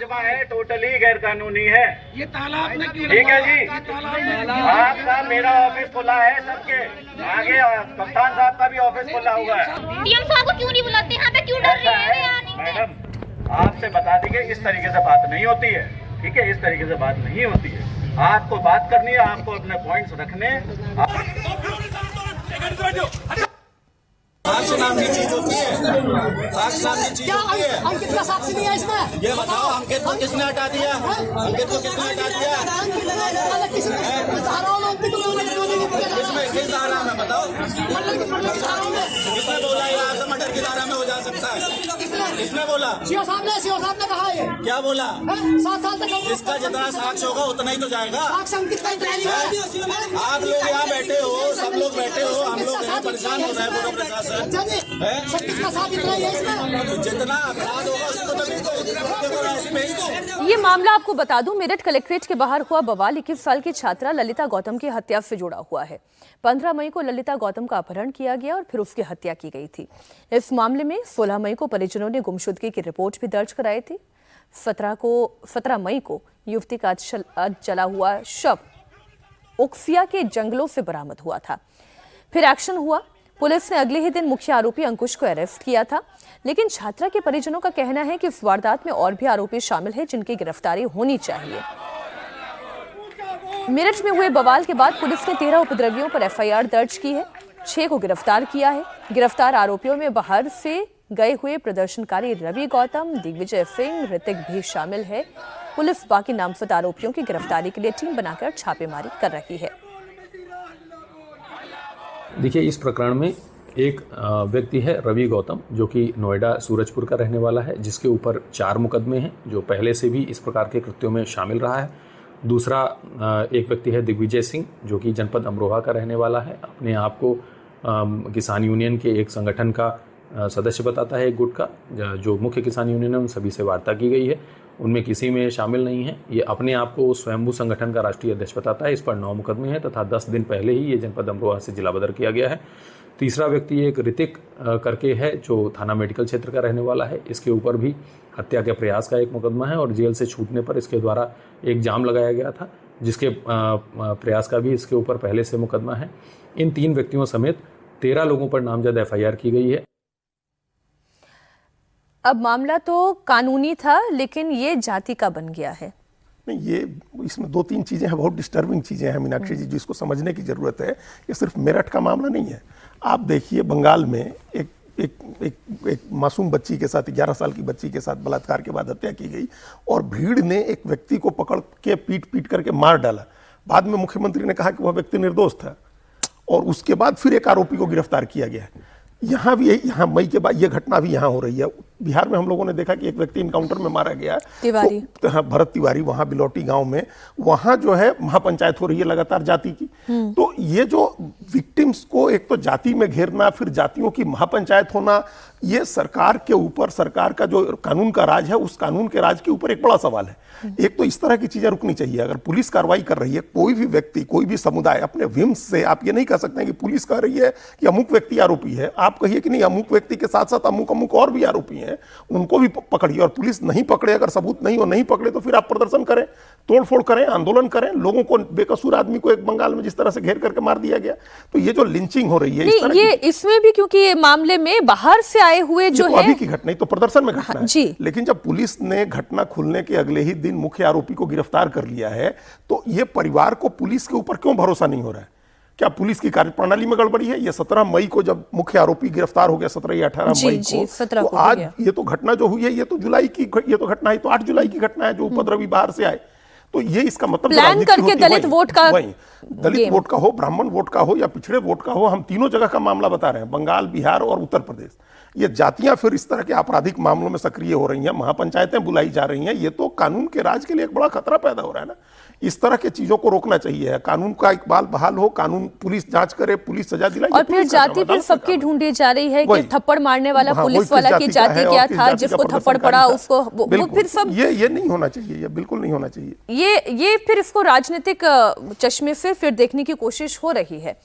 मुकदमा है टोटली गैर कानूनी है। ये तालाब ने क्यों ठीक है जी, तालाब आपका मेरा ऑफिस खुला है, सबके आगे कप्तान साहब का भी ऑफिस खुला हुआ है। डीएम साहब को क्यों नहीं बुलाते यहाँ पे, क्यों डर ऐसा रहे है हैं? मैडम, आपसे बता दी कि इस तरीके से बात नहीं होती है, ठीक है, इस तरीके से बात नहीं होती है। आपको बात करनी है, आपको अपने पॉइंट्स रखने। साक्ष्य नाम की चीज होती है, साक्ष्य नाम की चीज होती है। अंकित का साक्षी नहीं है इसमें। ये बताओ अंकित को किसने हटा दिया? अंकित को किसने हटा दिया? किसमें किस धारा में बताओ? किसने बोला ये आपसे मर्डर की धारा में हो जा सकता है? किसने बोला? सीओ साहब ने कहा है। क्या बोला? 7 साल तक जिसका जितना साक्ष्य होगा उतना ही तो जाएगा। साक्ष्य अंकित का इंतजार है। आप लोग यहाँ बैठे हो, सब लोग बैठे हो, हम लोग यहाँ परेशान हो रहे हैं पूरा प्रशासन। का साथ इतना ही है इसमें। जितना अपराध होगा उसको तो ऐसे भेज दो। ये मामला आपको बता दूं, मेरठ कलेक्ट्रेट के बाहर हुआ बवाल 21 साल की छात्रा ललिता गौतम की हत्या से जुड़ा हुआ है। 15 मई को ललिता गौतम का अपहरण किया गया और फिर उसकी हत्या की गई थी। इस मामले में 16 मई को परिजनों ने गुमशुदगी की रिपोर्ट भी दर्ज कराई थी। 17 मई को युवती का जला हुआ शव उक्सिया के जंगलों से बरामद हुआ था। फिर एक्शन हुआ, पुलिस ने अगले ही दिन मुख्य आरोपी अंकुश को अरेस्ट किया था। लेकिन छात्रा के परिजनों का कहना है कि इस वारदात में और भी आरोपी शामिल हैं जिनकी गिरफ्तारी होनी चाहिए। मेरठ में हुए बवाल के बाद पुलिस ने 13 उपद्रवियों पर एफआईआर दर्ज की है, 6 को गिरफ्तार किया है। गिरफ्तार आरोपियों में बाहर से गए हुए प्रदर्शनकारी रवि गौतम, दिग्विजय सिंह, ऋतिक भी शामिल है। पुलिस बाकी नामजद आरोपियों की गिरफ्तारी के लिए टीम बनाकर छापेमारी कर रही है। देखिए, इस प्रकरण में एक व्यक्ति है रवि गौतम, जो कि नोएडा सूरजपुर का रहने वाला है, जिसके ऊपर 4 मुकदमे हैं, जो पहले से भी इस प्रकार के कृत्यों में शामिल रहा है। दूसरा एक व्यक्ति है दिग्विजय सिंह, जो कि जनपद अमरोहा का रहने वाला है, अपने आप को किसान यूनियन के एक संगठन का सदस्य बताता है, एक गुट का। जो मुख्य किसान यूनियन है उन सभी से वार्ता की गई है, उनमें किसी में शामिल नहीं है। ये अपने आप को स्वयंभू संगठन का राष्ट्रीय अध्यक्ष बताता है। इस पर 9 मुकदमे हैं तथा 10 दिन पहले ही ये जनपद अमरोहा से जिला बदर किया गया है। तीसरा व्यक्ति एक ऋतिक करके है, जो थाना मेडिकल क्षेत्र का रहने वाला है। इसके ऊपर भी हत्या के प्रयास का एक मुकदमा है और जेल से छूटने पर इसके द्वारा एक जाम लगाया गया था, जिसके प्रयास का भी इसके ऊपर पहले से मुकदमा है। इन 3 व्यक्तियों समेत 13 लोगों पर नामजद एफआईआर की गई है। अब मामला तो कानूनी था, लेकिन ये जाति का बन गया है। नहीं, ये इसमें 2-3 चीज़ें हैं, बहुत डिस्टर्बिंग चीज़ें हैं मीनाक्षी जी, जिसको समझने की ज़रूरत है। ये सिर्फ मेरठ का मामला नहीं है। आप देखिए, बंगाल में एक मासूम बच्ची के साथ, 11 साल की बच्ची के साथ बलात्कार के बाद हत्या की गई और भीड़ ने एक व्यक्ति को पकड़ के पीट करके मार डाला। बाद में मुख्यमंत्री ने कहा कि वह व्यक्ति निर्दोष था और उसके बाद फिर एक आरोपी को गिरफ्तार किया गया। यहाँ भी यहाँ मई के बाद ये घटना भी यहाँ हो रही है। बिहार में हम लोगों ने देखा कि एक व्यक्ति इनकाउंटर में मारा गया, तिवारी, तो हाँ, भरत तिवारी, वहाँ बिलौटी गांव में, वहाँ जो है महापंचायत हो रही है लगातार जाति की। तो ये जो विक्टिम्स को एक तो जाति में घेरना, फिर जातियों की महापंचायत होना, ये सरकार के ऊपर, सरकार का जो कानून का राज है, उस कानून के राज के ऊपर एक बड़ा सवाल है। एक तो इस तरह की चीजें रुकनी चाहिए। अगर पुलिस कार्रवाई कर रही है, कोई भी व्यक्ति, कोई भी समुदाय अपने विम्स से आप ये नहीं कह सकते हैं कि पुलिस कह रही है कि अमुक व्यक्ति आरोपी है। आप कहिए कि नहीं, अमुक व्यक्ति के साथ साथ अमुक और भी आरोपी हैं, उनको भी पकड़िए। और पुलिस नहीं पकड़े, अगर सबूत नहीं हो, नहीं पकड़े, तो फिर आप प्रदर्शन करें, तोड़फोड़ करें, आंदोलन करें। लोगों को, बेकसूर आदमी को एक बंगाल में जिस तरह से घेर करके मार दिया गया, तो ये जो लिंचिंग हो रही है, ये इसमें भी, क्योंकि ये मामले में बाहर से आए हुए जो है, अभी की घटना तो प्रदर्शन में घटना है जी। लेकिन जब पुलिस ने घटना खुलने के अगले ही दिन मुख्य आरोपी को गिरफ्तार कर लिया है, तो ये परिवार को पुलिस के ऊपर क्यों भरोसा नहीं हो रहा है? क्या पुलिस की कार्यप्रणाली में गड़बड़ी है? ये 17 मई को जब मुख्य आरोपी गिरफ्तार हो गया, 17 या 18 मई को, तो आज ये तो घटना जो हुई है, ये तो जुलाई की, ये तो घटना है, तो 8 जुलाई की घटना है, जो उपद्रवी बाहर से आए। तो ये इसका मतलब प्लान करके दलित वोट का, दलित वोट का हो, ब्राह्मण वोट का हो या पिछड़े वोट का हो, हम तीनों जगह का मामला बता रहे हैं, बंगाल, बिहार और उत्तर प्रदेश। ये जातियां फिर इस तरह के आपराधिक मामलों में सक्रिय हो रही हैं, महापंचायतें बुलाई जा रही हैं। ये तो कानून के राज के लिए एक बड़ा खतरा पैदा हो रहा है ना। इस तरह के चीजों को रोकना चाहिए। कानून का इकबाल बहाल हो, कानून, पुलिस जांच करे, पुलिस सजा दिलाए। और फिर जाति फिर सबकी ढूंढी जा रही है कि थप्पड़ मारने वाला पुलिस वाला की जाति क्या था, जिसको थप्पड़ पड़ा उसको, वो फिर सब, ये नहीं होना चाहिए, ये बिल्कुल नहीं होना चाहिए। ये फिर इसको राजनीतिक चश्मे से फिर देखने की कोशिश हो रही है।